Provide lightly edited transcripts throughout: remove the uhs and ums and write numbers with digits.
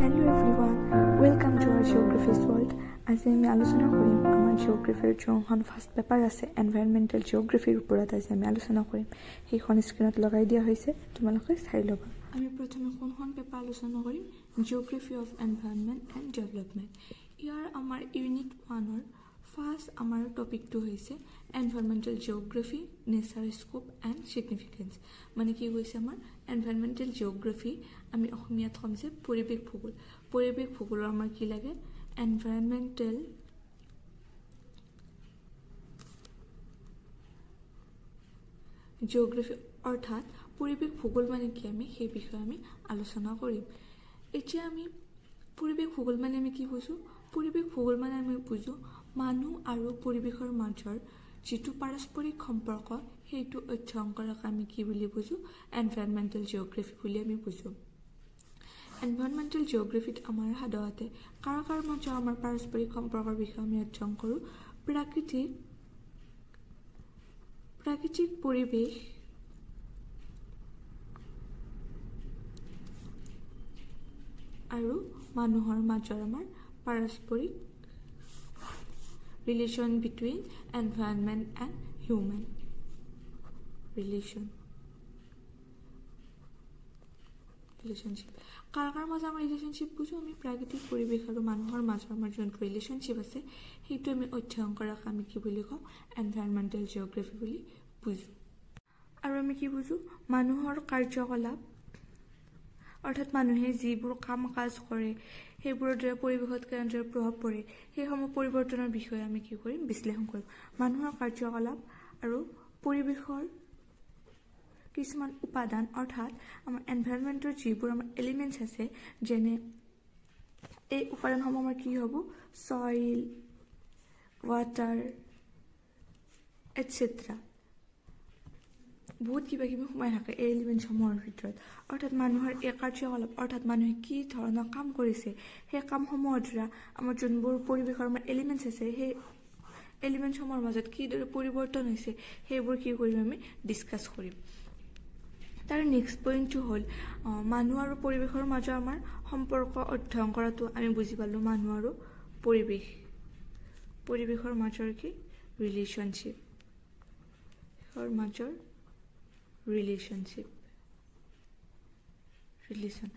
Hello everyone, welcome to our Geography's World. আজি আমি আলোচনা কৰিম আমাৰ জিঅ'গ্ৰাফীৰ যোনখন ফাৰ্ষ্ট পেপাৰ আছে এনভাইৰনমেণ্টেল জিঅ'গ্ৰাফীৰ ওপৰত আজি আমি আলোচনা কৰিম। সেইখন স্ক্ৰীনত লগাই দিয়া হৈছে, তোমালোকে চাই ল'বা। আমি প্ৰথমে কোনখন পেপাৰ আলোচনা কৰিম? Geography of environment and development. ইয়াৰ আমাৰ ইউনিট 1-ৰ ফাৰ্ষ্ট আমাৰ টপিকটো হৈছে environmental geography, nature scope and significance. মানে কি কৈছে আমাৰ এনভাইৰনমেণ্টেল জিঅ'গ্ৰাফী, আমি অসমীয়াত ক'ম যে পৰিৱেশ ভূগোল। পৰিৱেশ ভূগোলৰ আমাৰ কি লাগে? এনভাইৰনমেণ্টেল জিঅ'গ্ৰাফী, অৰ্থাৎ পৰিৱেশ ভূগোল মানে কি, আমি সেই বিষয়ে আমি আলোচনা কৰিম। এতিয়া আমি পৰিৱেশ ভূগোল মানে আমি কি বুজোঁ? পৰিৱেশ ভূগোল মানে আমি বুজোঁ মানুহ আৰু পৰিৱেশৰ মাজৰ যিটো পাৰস্পৰিক সম্পৰ্ক, সেইটো অধ্যয়ন কৰাক আমি কি বুলি বুজোঁ? এনভাইৰনমেণ্টেল জিঅ'গ্ৰাফী বুলি আমি বুজোঁ। এনভাইৰনমেণ্টেল জিঅ'গ্ৰাফীত আমাৰ সাধাৰণতে কাৰ মাজৰ আমাৰ পাৰস্পৰিক সম্পৰ্কৰ বিষয়ে আমি অধ্যয়ন কৰোঁ। প্ৰাকৃতিক পৰিৱেশ আৰু মানুহৰ মাজৰ আমাৰ পাৰস্পৰিক relation between environment and human relationship. কাৰ মাজৰ আমাৰ ৰিলেশ্যনশ্বিপ বুজোঁ? আমি প্ৰাকৃতিক পৰিৱেশ আৰু মানুহৰ মাজৰ আমাৰ যোনটো ৰিলেশ্যনশ্বিপ আছে, সেইটো আমি অধ্যয়ন কৰাক আমি কি বুলি কওঁ? এনভাইৰনমেণ্টেল জিঅ'গ্ৰাফী বুলি বুজোঁ। আৰু আমি কি বুজোঁ? মানুহৰ কাৰ্যকলাপ, অৰ্থাৎ মানুহে যিবোৰ কাম কাজ কৰে সেইবোৰৰ দ্বাৰা পৰিৱেশত কেনেদৰে প্ৰভাৱ পৰে, সেইসমূহ পৰিৱৰ্তনৰ বিষয়ে আমি কি কৰিম? বিশ্লেষণ কৰিম। মানুহৰ কাৰ্যকলাপ আৰু পৰিৱেশৰ কিছুমান উপাদান, অৰ্থাৎ আমাৰ এনভাইৰনমেণ্টৰ যিবোৰ আমাৰ এলিমেণ্টছ আছে, যেনে এই উপাদানসমূহ আমাৰ কি হ'ব? Soil, water, etcetera. বহুত কিবা কিবি সোমাই থাকে এই এলিমেণ্টসমূহৰ ভিতৰত। অৰ্থাৎ মানুহৰ এই কাৰ্যকলাপ, অৰ্থাৎ মানুহে কি ধৰণৰ কাম কৰিছে, সেই কামসমূহৰ দ্বাৰা আমাৰ যোনবোৰ পৰিৱেশৰ আমাৰ এলিমেণ্টছ আছে, সেই এলিমেণ্টসমূহৰ মাজত কিদৰে পৰিৱৰ্তন হৈছে, সেইবোৰ কি কৰিম? আমি ডিছকাছ কৰিম। তাৰ নেক্সট পইণ্টটো হ'ল মানুহ আৰু পৰিৱেশৰ মাজৰ আমাৰ সম্পৰ্ক অধ্যয়ন কৰাটো আমি বুজি পালোঁ। মানুহ আৰু পৰিৱেশৰ মাজৰ কি? ৰিলেশ্যন।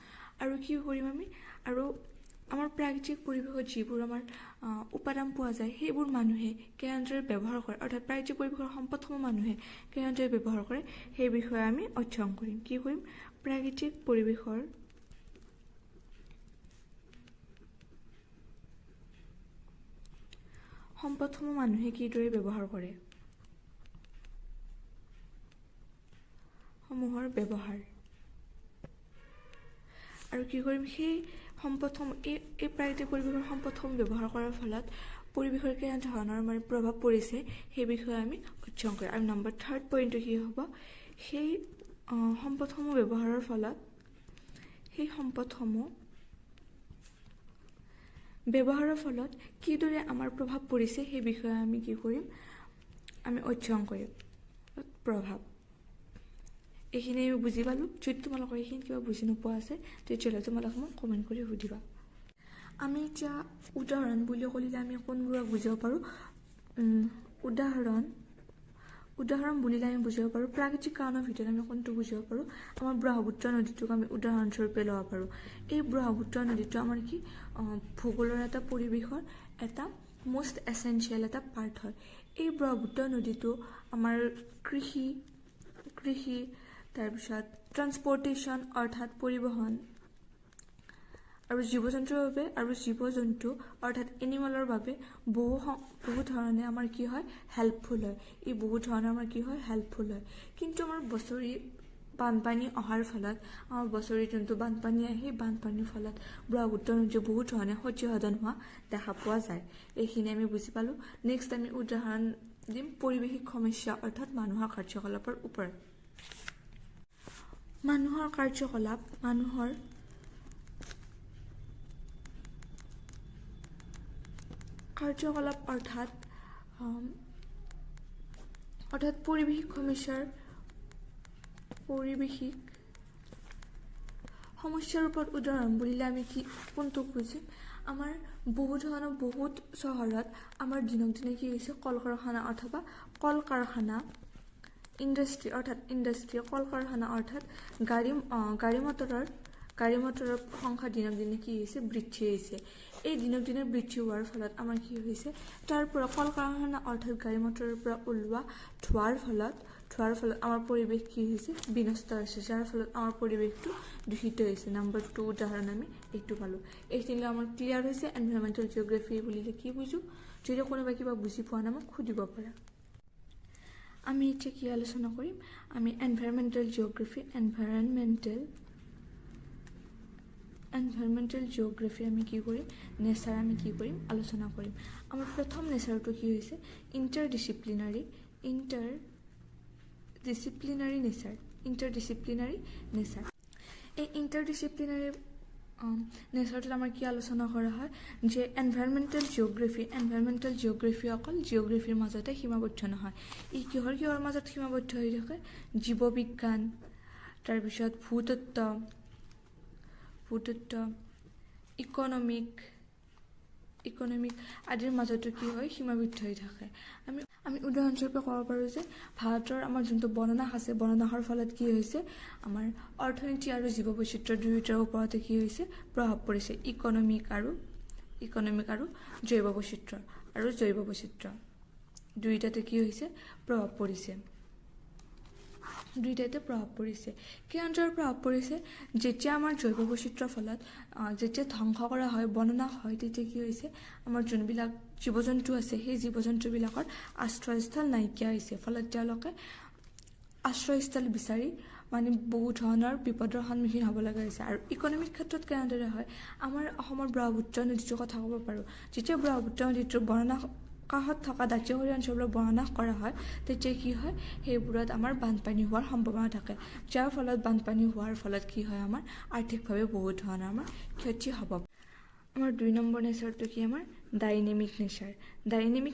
আৰু কি কৰিম আমি? আৰু আমাৰ প্ৰাকৃতিক পৰিৱেশত যিবোৰ আমাৰ উপাদান পোৱা যায়, সেইবোৰ মানুহে কেনেদৰে ব্যৱহাৰ কৰে, অৰ্থাৎ প্ৰাকৃতিক পৰিৱেশৰ সম্পদসমূহ মানুহে কেনেদৰে ব্যৱহাৰ কৰে, সেই বিষয়ে আমি অধ্যয়ন কৰিম। কি কৰিম? প্ৰাকৃতিক পৰিৱেশৰ সম্পদসমূহ মানুহে কিদৰে ব্যৱহাৰ কৰে, সমূহৰ ব্যৱহাৰ। আৰু কি কৰিম? সেই সম্পদসমূহ, এই প্ৰাকৃতিক পৰিৱেশৰ সম্পদসমূহ ব্যৱহাৰ কৰাৰ ফলত পৰিৱেশৰ কেনেধৰণৰ মানে প্ৰভাৱ পৰিছে, সেই বিষয়ে আমি অধ্যয়ন কৰিম। আৰু নম্বৰ 3rd পইণ্টটো কি হ'ব? সেই সম্পদসমূহ ব্যৱহাৰৰ ফলত কিদৰে আমাৰ প্ৰভাৱ পৰিছে, সেই বিষয়ে আমি কি কৰিম? আমি অধ্যয়ন কৰিম। প্ৰভাৱ, এইখিনি আমি বুজি পালোঁ। যদি তোমালোকৰ এইখিনি কিবা বুজি নোপোৱা আছে, তেতিয়াহ'লে তোমালোকে মোক কমেণ্ট কৰি সুধিবা। আমি এতিয়া উদাহৰণ বুলি ক'লে আমি কোনবোৰক বুজিব পাৰোঁ? উদাহৰণ বুলিলে আমি বুজিব পাৰোঁ প্ৰাকৃতিক কাৰণৰ ভিতৰত আমি কোনটো বুজিব পাৰোঁ? আমাৰ ব্ৰহ্মপুত্ৰ নদীটোক আমি উদাহৰণস্বৰূপে ল'ব পাৰোঁ। এই ব্ৰহ্মপুত্ৰ নদীটো আমাৰ কি? ভূগোলৰ এটা পৰিৱেশৰ এটা মষ্ট এছেঞ্চিয়েল এটা পাৰ্ট হয়। এই ব্ৰহ্মপুত্ৰ নদীটো আমাৰ কৃষি, তাৰপিছত ট্ৰান্সপৰ্টেশ্যন, অৰ্থাৎ পৰিবহণ, আৰু জীৱ-জন্তু অৰ্থাৎ এনিমেলৰ বাবে বহু ধৰণে আমাৰ কি হয়? হেল্পফুল হয়। ই বহুত ধৰণৰ আমাৰ কি হয়? হেল্পফুল হয়। কিন্তু আমাৰ বছৰি বানপানী অহাৰ ফলত, আমাৰ বছৰি যোনটো বানপানী আহে, সেই বানপানীৰ ফলত ব্ৰহ্মপুত্ৰ নদীৰ বহুত ধৰণে ক্ষতিসাধন হোৱা দেখা পোৱা যায়। এইখিনি আমি বুজি পালোঁ। নেক্সট আমি উদাহৰণ দিম পৰিৱেশিক সমস্যা, অৰ্থাৎ মানুহৰ কাৰ্যকলাপৰ ওপৰত। মানুহৰ কাৰ্যকলাপ, অৰ্থাৎ পৰিৱেশিক সমস্যাৰ ওপৰত উদাহৰণ বুলিলে আমি কোনটো বুজিম আমাৰ বহুত ধৰণৰ বহুত চহৰত আমাৰ দিনক দিনে কি হৈছে কল কাৰখানা অথবা কল কাৰখানা ইণ্ডাষ্ট্ৰি অৰ্থাৎ কল কাৰখানা অৰ্থাৎ গাড়ী মটৰৰ সংখ্যা দিনক দিনে কি হৈছে বৃদ্ধি হৈছে এই দিনক দিনে বৃদ্ধি হোৱাৰ ফলত আমাৰ কি হৈছে তাৰ পৰা কল কাৰখানা অৰ্থাৎ গাড়ী মটৰৰ পৰা ওলোৱা ধোঁৱাৰ ফলত আমাৰ পৰিৱেশ কি হৈছে বিনষ্ট হৈছে যাৰ ফলত আমাৰ পৰিৱেশটো দূষিত হৈছে নম্বৰ 2 উদাহৰণ আমি এইটো পালোঁ এইখিনি আমাৰ ক্লিয়াৰ হৈছে এনভাইৰনমেণ্টেল জিঅ'গ্ৰাফি বুলিলে কি বুজো যদি কোনোবা কিবা বুজি পোৱা নাই মোক সুধিব পাৰা আমি এতিয়া কি আলোচনা কৰিম আমি এনভাইৰনমেণ্টেল জিঅ'গ্ৰাফি আমি কি কৰিম নেচাৰ আমি কি কৰিম আলোচনা কৰিম আমাৰ প্ৰথম নেচাৰটো কি হৈছে ইণ্টাৰডিসিপ্লিনাৰী নেচাৰ এই ইণ্টাৰডিসিপ্লিনাৰী নেচাৰটোত আমাৰ কি আলোচনা কৰা হয় যে এনভাইৰনমেণ্টেল জিঅ'গ্ৰাফি অকল জিঅ'গ্ৰাফিৰ মাজতে সীমাবদ্ধ নহয় ই কিহৰ মাজত সীমাবদ্ধ হৈ থাকে জীৱবিজ্ঞান তাৰপিছত ভূতত্ত্ব ইকনমিক আদিৰ মাজতো কি হয় সীমাবদ্ধ হৈ থাকে আমি উদাহৰণস্বৰূপে ক'ব পাৰোঁ যে ভাৰতৰ আমাৰ যোনটো বননাশ আছে বননাশৰ ফলত কি হৈছে আমাৰ অৰ্থনীতি আৰু জীৱ বৈচিত্ৰ্য দুয়োটাৰ ওপৰতে কি হৈছে প্ৰভাৱ পৰিছে ইকনমিক আৰু জৈৱ বৈচিত্ৰ্য দুয়োটাতে কি হৈছে প্ৰভাৱ পৰিছে কি অঞ্চলৰ প্ৰভাৱ পৰিছে যেতিয়া আমাৰ জৈৱ বৈচিত্ৰ্যৰ ফলত যেতিয়া ধ্বংস কৰা হয় বননাশ হয় তেতিয়া কি হৈছে আমাৰ যোনবিলাক জীৱ জন্তু আছে সেই জীৱ জন্তুবিলাকৰ আশ্ৰয়স্থল নাইকিয়া হৈছে ফলত তেওঁলোকে আশ্ৰয়স্থল বিচাৰি মানে বহু ধৰণৰ বিপদৰ সন্মুখীন হ'ব লগা হৈছে আৰু ইকনমিক ক্ষেত্ৰত কেনেদৰে হয় আমাৰ অসমৰ ব্ৰহ্মপুত্ৰ নদীটোৰ কথা ক'ব পাৰোঁ যেতিয়া ব্ৰহ্মপুত্ৰ নদীটোৰ বননাশ কাষত থকা দাঁতিকাষৰীয়া অঞ্চলবোৰ বননাশ কৰা হয় তেতিয়া কি হয় সেইবোৰত আমাৰ বানপানী হোৱাৰ সম্ভাৱনা থাকে যাৰ ফলত বানপানী হোৱাৰ ফলত কি হয় আমাৰ আৰ্থিকভাৱে বহুত ধৰণৰ আমাৰ ক্ষতি হ'ব আমাৰ 2 নম্বৰ নেচাৰটো কি আমাৰ ডাইনেমিক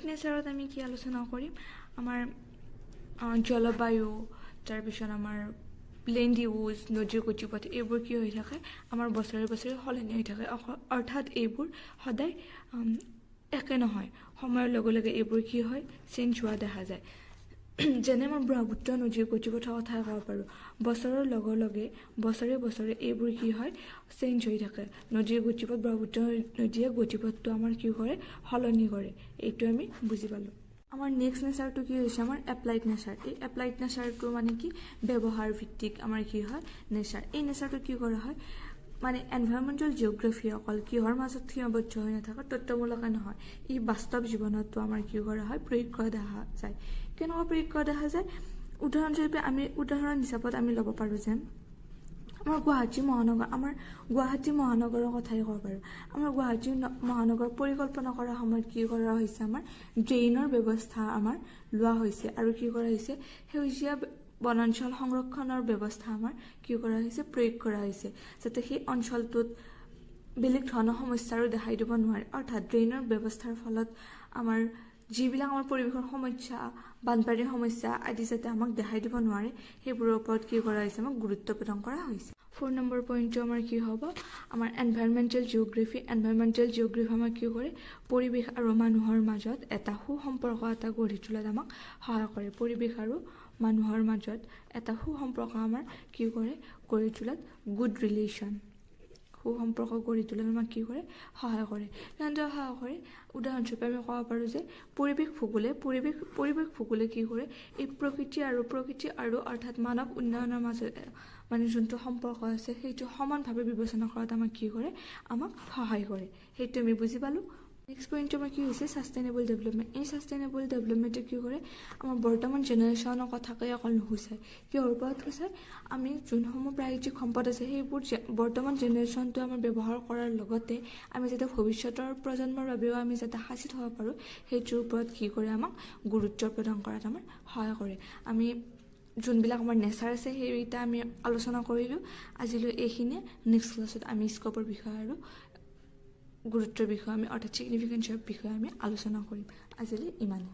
নেচাৰত আমি কি আলোচনা কৰিম আমাৰ জলবায়ু তাৰপিছত আমাৰ প্লেণ্ড ইউজ নদীৰ গতিপথ এইবোৰ কি হৈ থাকে আমাৰ বছৰে সলনি হৈ থাকে অৰ্থাৎ এইবোৰ সদায় একে নহয় সময়ৰ লগে লগে এইবোৰ কি হয় চেঞ্জ হোৱা দেখা যায় যেনে আমাৰ ব্ৰহ্মপুত্ৰ নদীৰ গতিপথৰ কথা ক'ব পাৰোঁ বছৰৰ লগে লগে বছৰে এইবোৰ কি হয় চেঞ্জ হৈ থাকে নদীৰ গতিপথ ব্ৰহ্মপুত্ৰ নদীয়ে গতিপথটো আমাৰ কি কৰে সলনি কৰে এইটো আমি বুজি পালোঁ আমাৰ নেক্সট নেচাৰটো কি হৈছে আমাৰ এপ্লাইড নেচাৰ এই এপ্লাইড নেচাৰটো মানে কি ব্যৱহাৰ ভিত্তিক আমাৰ কি হয় নেচাৰ এই নেচাৰটো কি কৰা হয় মানে এনভাইৰনমেণ্টেল জিঅ'গ্ৰাফি অকল কিহৰ মাজত সীমাবদ্ধ হৈ নাথাকে তত্ত্বমূলকে নহয় ই বাস্তৱ জীৱনতো আমাৰ কি কৰা হয় প্ৰয়োগ কৰা দেখা যায় কেনেকুৱা প্ৰয়োগ কৰা দেখা যায় উদাহৰণস্বৰূপে আমি উদাহৰণ হিচাপত আমি ল'ব পাৰোঁ যে আমাৰ গুৱাহাটী মহানগৰৰ কথাই ক'ব পাৰোঁ আমাৰ গুৱাহাটী মহানগৰ পৰিকল্পনা কৰাৰ সময়ত কি কৰা হৈছে আমাৰ ড্ৰেইনৰ ব্যৱস্থা আমাৰ লোৱা হৈছে আৰু কি কৰা হৈছে সেউজীয়া বনাঞ্চল সংৰক্ষণৰ ব্যৱস্থা আমাৰ কি কৰা হৈছে প্ৰয়োগ কৰা হৈছে যাতে সেই অঞ্চলটোত বেলেগ ধৰণৰ সমস্যাৰো দেখাই দিব নোৱাৰে অৰ্থাৎ ড্ৰেইনৰ ব্যৱস্থাৰ ফলত আমাৰ যিবিলাক আমাৰ পৰিৱেশৰ সমস্যা বানপানীৰ সমস্যা আদি যাতে আমাক দেখাই দিব নোৱাৰে সেইবোৰৰ ওপৰত কি কৰা হৈছে আমাক গুৰুত্ব প্ৰদান কৰা হৈছে 4 নম্বৰ পইণ্টটো আমাৰ কি হ'ব আমাৰ এনভাইৰনমেণ্টেল জিঅ'গ্ৰাফি আমাৰ কি কৰে পৰিৱেশ আৰু মানুহৰ মাজত এটা সুসম্পৰ্ক এটা গঢ়ি তোলাত আমাক সহায় কৰে পৰিৱেশ আৰু মানুহৰ মাজত এটা সুসম্পৰ্ক আমাৰ কি কৰে গঢ়ি তোলাত গুড ৰিলেশ্যন সুসম্পৰ্ক গঢ়ি তোলাত আমাক কি কৰে সহায় কৰে কেনেদৰে সহায় কৰে উদাহৰণস্বৰূপে আমি ক'ব পাৰোঁ যে পৰিৱেশ ভূগোলে কি কৰে এই প্ৰকৃতি আৰু অৰ্থাৎ মানৱ উন্নয়নৰ মাজত মানে যোনটো সম্পৰ্ক আছে সেইটো সমানভাৱে বিবেচনা কৰাত আমাক কি কৰে আমাক সহায় কৰে সেইটো আমি বুজি পালোঁ নেক্সট পইণ্টটো আমাৰ কি হৈছে ছাষ্টেইনেবল ডেভেলপমেণ্ট এই ছাষ্টেইনেবল ডেভেলপমেণ্টে কি কৰে আমাৰ বৰ্তমান জেনেৰেশ্যনৰ কথাকে অকল নুসুচায় কিহৰ ওপৰত সূচায় আমি যোনসমূহ প্ৰাকৃতিক সম্পদ আছে সেইবোৰ বৰ্তমান জেনেৰেশ্যনটো আমাৰ ব্যৱহাৰ কৰাৰ লগতে আমি যাতে ভৱিষ্যতৰ প্ৰজন্মৰ বাবেও আমি যাতে সাঁচি থ'ব পাৰোঁ সেইটোৰ ওপৰত কি কৰে আমাক গুৰুত্ব প্ৰদান কৰাত আমাৰ সহায় কৰে আমি যোনবিলাক আমাৰ নেচাৰ আছে সেইকেইটা আমি আলোচনা কৰিলোঁ আজিলৈ এইখিনিয়ে নেক্সট ক্লাছত আমি স্ক'পৰ বিষয়ে আৰু গুৰুত্বৰ বিষয়ে আমি অৰ্থাৎ ছিগনিফিকেঞ্চৰ বিষয়ে আমি আলোচনা কৰিম আজিলৈ ইমানেই